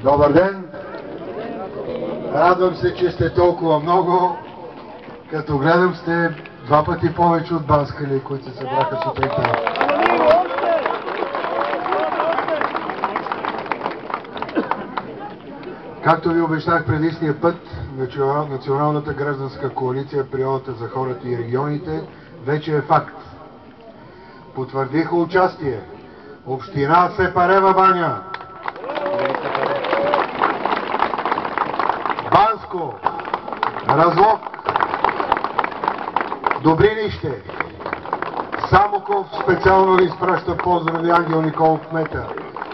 Добър ден! Радвам се, че сте толкова много. Като гледам, сте два пъти повече от банскали, които се събраха сутринта. Както ви обещах предишния път, Националната гражданска коалиция Приората за хората и регионите вече е факт. Потвърдиха участие община Сепарева баня, Банско, Разлог, Добринище, Самоков специално ви изпраща поздрави Ангел Николов кмета.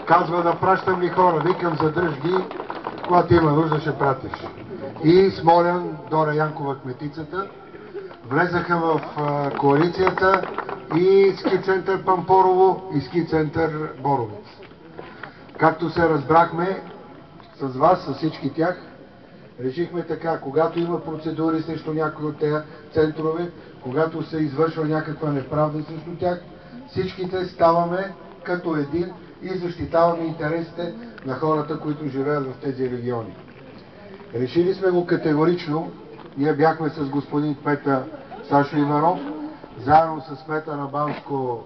Казва да пращам ли хора, викам задръж ги, когато има нужда ще пратиш. И Смолян, Дора Янкова кметицата, влезаха в коалицията и ски център Пампорово и ски център Боровец. Както се разбрахме с вас, с всички тях, решихме така, когато има процедури срещу някои от тези центрове, когато се извършва някаква неправда срещу тях, всичките ставаме като един и защитаваме интересите на хората, които живеят в тези региони. Решили сме го категорично. Ние бяхме с господин кмета Сашо Иванов, заедно с кмета на Банско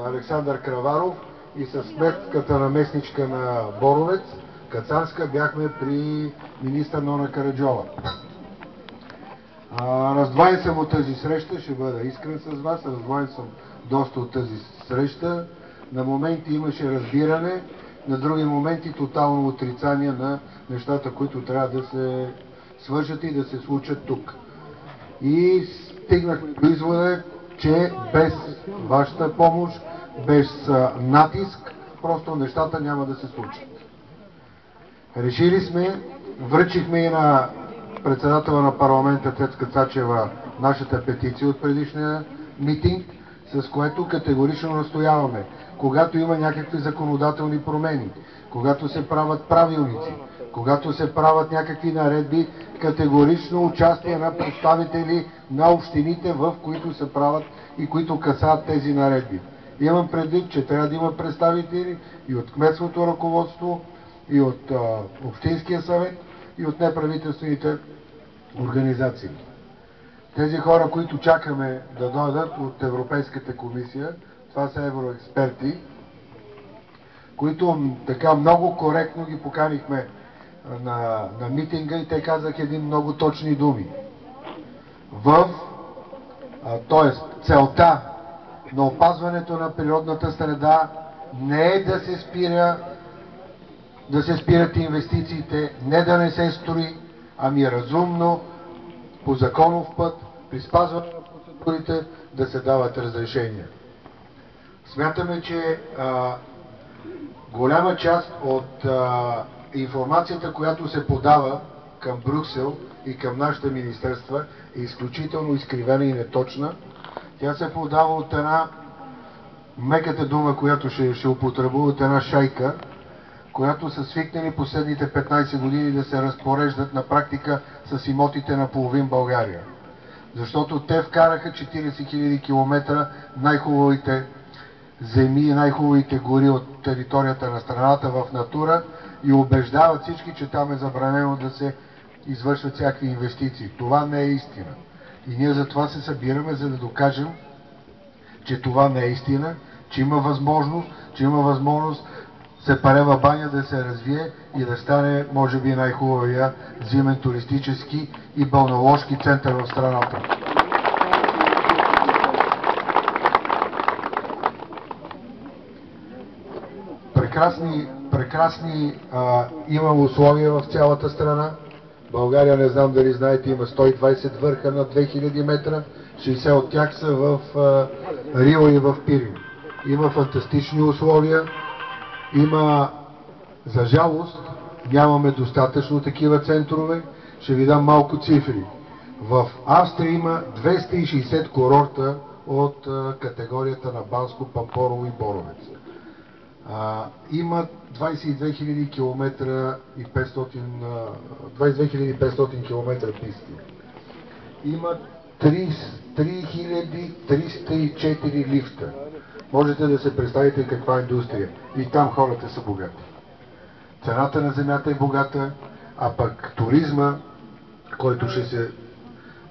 Александър Краваров и с кметката наместничка на Боровец, Кацарска, бяхме при министър Нона Караджова. Раздвоен съм от тази среща, ще бъда искрен с вас, раздвоен съм доста от тази среща. На моменти имаше разбиране, на други моменти тотално отрицание на нещата, които трябва да се свършат и да се случат тук. И стигнахме до извода, че без вашата помощ, без натиск, просто нещата няма да се случат. Решили сме, връчихме и на председателя на парламента Цецка Цачева нашата петиция от предишния митинг, с което категорично настояваме, когато има някакви законодателни промени, когато се правят правилници, когато се правят някакви наредби, категорично участие на представители на общините, в които се правят и които касаят тези наредби. Имам предвид, че трябва да има представители и от кметското ръководство, и от Общинския съвет, и от неправителствените организации. Тези хора, които чакаме да дойдат от Европейската комисия, това са евроексперти, които така много коректно ги поканихме на митинга и те казаха едни много точни думи. Тоест, целта на опазването на природната среда не е да се спират инвестициите, не да не се строи, ами разумно, по законов път, при спазване на процедурите да се дават разрешения. Смятаме, че голяма част от информацията, която се подава към Брюксел и към нашите министерства, е изключително изкривена и неточна. Тя се подава от една, меката дума, която ще употребя, от една шайка, която са свикнали последните 15 години да се разпореждат на практика с имотите на половин България. Защото те вкараха 40 000 км най-хубавите земи и най-хубавите гори от територията на страната в натура и убеждават всички, че там е забранено да се извършват всякакви инвестиции. Това не е истина. И ние за това се събираме, за да докажем, че това не е истина, че има възможност Сепарева баня да се развие и да стане, може би, най-хубавия зимен туристически и балнеоложки център в страната. Прекрасни има условия в цялата страна. България, не знам дали знаете, има 120 върха на 2000 метра, 60 от тях са в Рио и в Пирин. Има фантастични условия. Има, за жалост, нямаме достатъчно такива центрове. Ще ви дам малко цифри. В Австрия има 260 курорта от категорията на Банско, Пампорово и Боровец. Има 22 500 км писти. Има 3304 лифта. Можете да се представите каква индустрия. И там хората са богати. Цената на земята е богата, а пък туризма, който ще се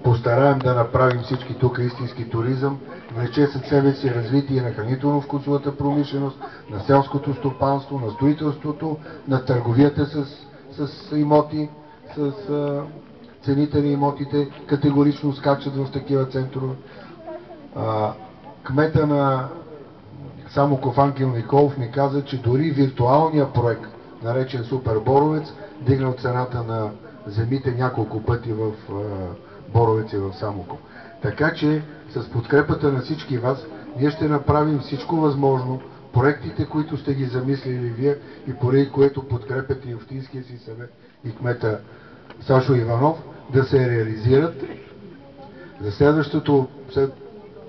постараем да направим всички тук истински туризъм, влече със себе си развитие на хранително-вкусовата промишленост, на селското стопанство, на строителството, на търговията с имоти, с цените на имотите категорично скачат в такива центрове. Кмета на Самоков Ангел Николов ми каза, че дори виртуалният проект, наречен Супер Боровец, дигнал цената на земите няколко пъти в Боровец и в Самоков. Така че с подкрепата на всички вас, ние ще направим всичко възможно, проектите, които сте ги замислили вие и поради което подкрепяте и Общинския си съвет и кмета Сашо Иванов, да се реализират. За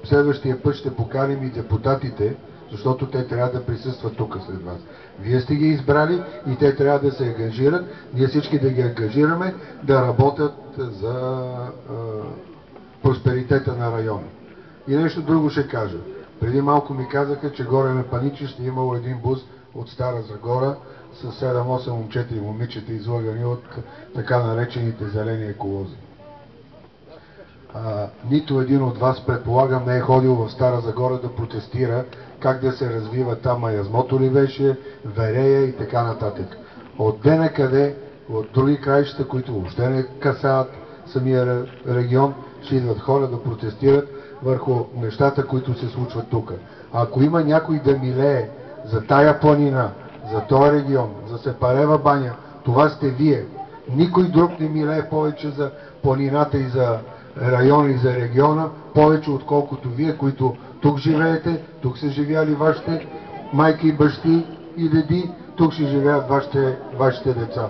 следващия път ще поканим и депутатите, защото те трябва да присъстват тук след вас. Вие сте ги избрали и те трябва да се ангажират, ние всички да ги ангажираме да работят за просперитета на района. И нещо друго ще кажа. Преди малко ми казаха, че горе на Паничище имало един бус от Стара Загора с 7-8 момчета и момичета, излагани от така наречените зелени еколози. Нито един от вас, предполагам, не е ходил в Стара Загора да протестира как да се развива там маязмото ли беше, верея и така нататък. От къде, от други краища, които въобще не касаят самия регион, ще идват хора да протестират върху нещата, които се случват тук. Ако има някой да милее за тая планина, за този регион, за Сепарева баня, това сте вие. Никой друг не милее повече за планината и за района и за региона, повече отколкото вие, които тук живеете, тук са живяли вашите майки, бащи и деди, тук ще живеят вашите деца.